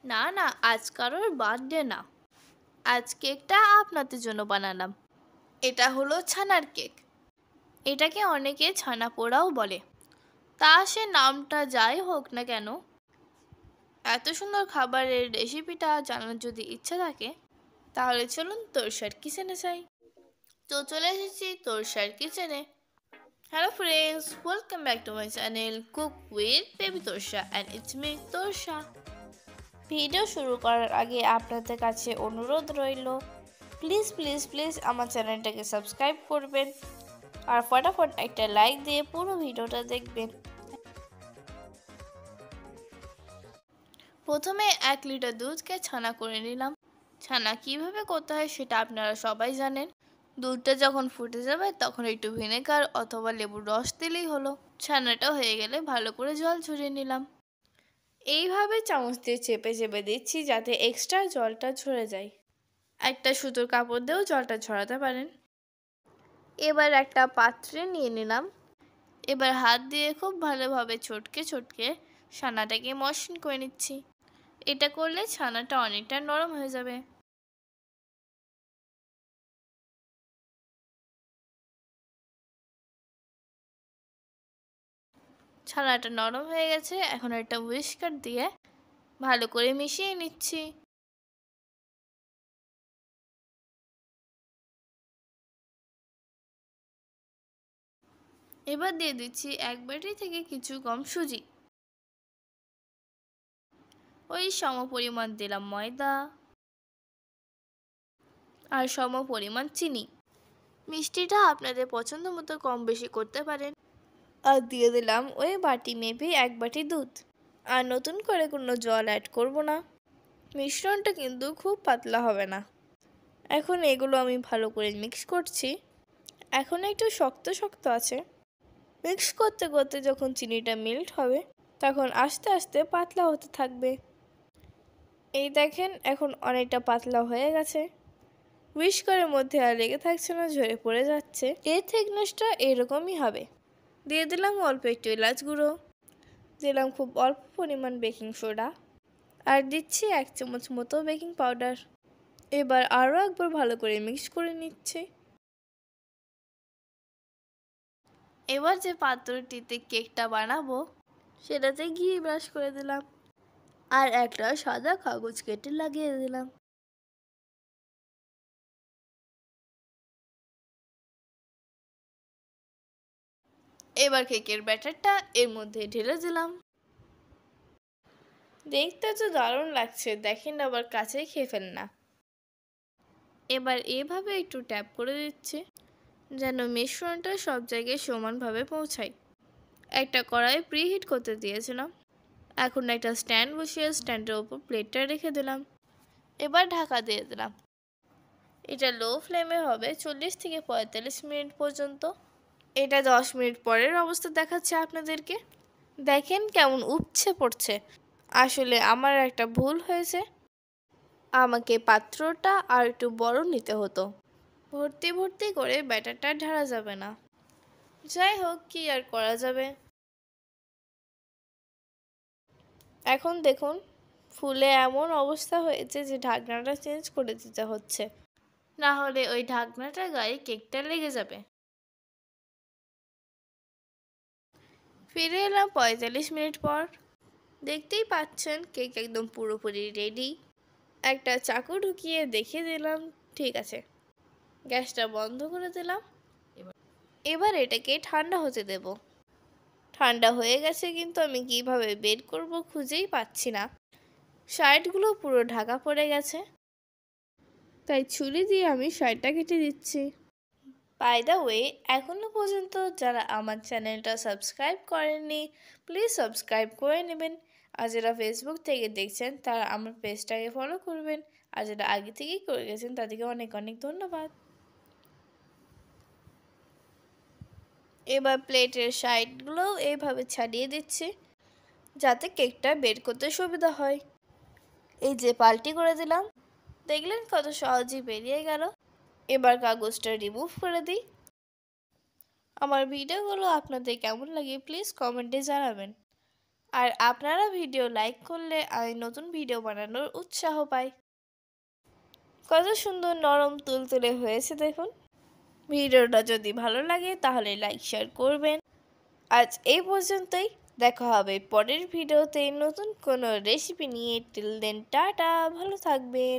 না না, আজ কারোর বার্থডে না। আজ কেকটা আপনাদের জন্য বানালাম। এটা হলো ছানার কেক। এটাকে অনেকে ছানা পোড়াও বলে। তা সে নামটা যাই হোক না কেন, এত সুন্দর খাবারের রেসিপিটা জানার যদি ইচ্ছা থাকে তাহলে চলুন তোরসার কিচেনে যাই। তো চলে এসেছি তোরসার কিচেনে। Hello friends, welcome back to my channel cook with baby Torsa and it's me Torsa. Video শুরু করার আগে আপনাদের কাছে অনুরোধ রইল, প্লিজ প্লিজ প্লিজ আমার চ্যানেলটাকে সাবস্ক্রাইব করবেন আর ফটাফট একটা লাইক দিয়ে পুরো ভিডিওটা দেখবেন। প্রথমে 1 লিটার দুধকে ছানা করে নিলাম। ছানা কিভাবে করতে হয় সেটা আপনারা সবাই জানেন। দুধটা যখন ফুটে যাবে তখন একটু ভিনেগার অথবা লেবুর রস দিলেই হলো। ছানাটা হয়ে গেলে ভালো করে জল ঝরিয়ে নিলাম। এইভাবে চামচ দিয়ে চেপে চেপে দিচ্ছি যাতে এক্সট্রা জলটা ঝরে যায়। একটা সুতোর কাপড় দিয়েও জলটা ঝরাতে পারেন। এবার একটা পাত্রে নিয়ে নিলাম। এবার হাত দিয়ে খুব ভালোভাবে চটকে চটকে ছানাটাকে মসৃণ করে নিচ্ছি। এটা করলে ছানাটা অনেকটা নরম হয়ে যাবে। ছানাটা নরম হয়ে গেছে, এখন একটা হুইস্কার দিয়ে ভালো করে মিশিয়ে নিচ্ছি। এবার দিয়ে দিচ্ছি 1 বাটি থেকে কিছু কম সুজি। ওই সম পরিমাণ দিলাম ময়দা আর সম পরিমাণ চিনি। মিষ্টিটা আপনাদের পছন্দ মতো কম বেশি করতে পারেন। আর দিয়ে দিলাম ওই বাটি মেপে 1 বাটি দুধ। আর নতুন করে কোনো জল অ্যাড করব না। মিশ্রণটা কিন্তু খুব পাতলা হবে না। এখন এগুলো আমি ভালো করে মিক্স করছি। এখন একটু শক্ত শক্ত আছে। মিক্স করতে করতে যখন চিনিটা মেল্ট হবে তখন আস্তে আস্তে পাতলা হতে থাকবে। এই দেখেন এখন অনেকটা পাতলা হয়ে গেছে। হুইস্কারের মধ্যে আর লেগে থাকছে না, ঝরে পড়ে যাচ্ছে। এর থিকনেসটা এরকমই হবে। দিয়ে দিলাম অল্প একটু এলাচ গুঁড়ো, দিলাম খুব অল্প পরিমাণ বেকিং সোডা, আর দিচ্ছি 1 চামচ মতো বেকিং পাউডার। এবার আরও একবার ভালো করে মিক্স করে নিচ্ছি। এবার যে পাত্রটিতে কেকটা বানাবো সেটাতে ঘি ব্রাশ করে দিলাম আর একটা সাদা কাগজ কেটে লাগিয়ে দিলাম। এবার কেকের ব্যাটারটা এর মধ্যে ঢেলে দিলাম। দেখতে তো দারুণ লাগছে, দেখেন আবার কাছেই খেয়ে ফেল না। এবার এভাবে একটু ট্যাপ করে দিচ্ছি যেন মিশ্রণটা সব জায়গায় সমানভাবে পৌঁছায়। একটা কড়াই প্রিহিট করতে দিয়েছিলাম। এখন একটা স্ট্যান্ড বসিয়ে স্ট্যান্ডের ওপর প্লেটটা রেখে দিলাম। এবার ঢাকা দিয়ে দিলাম। এটা লো ফ্লেমে হবে 40 থেকে 45 মিনিট পর্যন্ত। এটা 10 মিনিট পরের অবস্থা দেখাচ্ছে আপনাদেরকে। দেখেন কেমন উপচে পড়ছে। আসলে আমার একটা ভুল হয়েছে, আমাকে পাত্রটা আর একটু বড় নিতে হতো। ভর্তি ভর্তি করে ব্যাটারটা ঢালা যাবে না। যাই হোক, কি আর করা যাবে। এখন দেখুন ফুলে এমন অবস্থা হয়েছে যে ঢাকনাটা চেঞ্জ করে দিতে হচ্ছে, না হলে ওই ঢাকনাটার গায়ে কেকটা লেগে যাবে। ফিরে এলাম 45 মিনিট পর। দেখতেই পাচ্ছেন কেক একদম পুরোপুরি রেডি। একটা চাকু ঢুকিয়ে দেখিয়ে দিলাম ঠিক আছে। গ্যাসটা বন্ধ করে দিলাম। এবার এটাকে ঠান্ডা হতে দেব। ঠান্ডা হয়ে গেছে কিন্তু আমি কিভাবে বের করব খুঁজেই পাচ্ছি না। সাইডগুলো পুরো ঢাকা পড়ে গেছে, তাই ছুরি দিয়ে আমি সাইডটা কেটে দিচ্ছি। বাই দ্য ওয়ে, এখনো পর্যন্ত যারা আমার চ্যানেলটা সাবস্ক্রাইব করেননি প্লিজ সাবস্ক্রাইব করে নেবেন। আর যারা ফেসবুক থেকে দেখছেন তারা আমার পেজটাকে ফলো করবেন। আর যারা আগে থেকেই করে গেছেন তাদেরকে অনেক অনেক ধন্যবাদ। এবার প্লেটের সাইডগুলো এইভাবে ছাড়িয়ে দিচ্ছি যাতে কেকটা বের করতে সুবিধা হয়। এই যে পাল্টি করে দিলাম, দেখলেন কত সহজেই বেরিয়ে গেল। এবার কাগজটা রিমুভ করে দিই। আমার ভিডিওগুলো আপনাদের কেমন লাগে প্লিজ কমেন্টে জানাবেন। আর আপনারা ভিডিও লাইক করলে আমি নতুন ভিডিও বানানোর উৎসাহ পাই। কত সুন্দর নরম তুলতুলে হয়েছে দেখুন। ভিডিওটা যদি ভালো লাগে তাহলে লাইক শেয়ার করবেন। আজ এই পর্যন্তই, দেখা হবে পরের ভিডিওতে নতুন কোনো রেসিপি নিয়ে। টিল দেন টাটা, ভালো থাকবেন।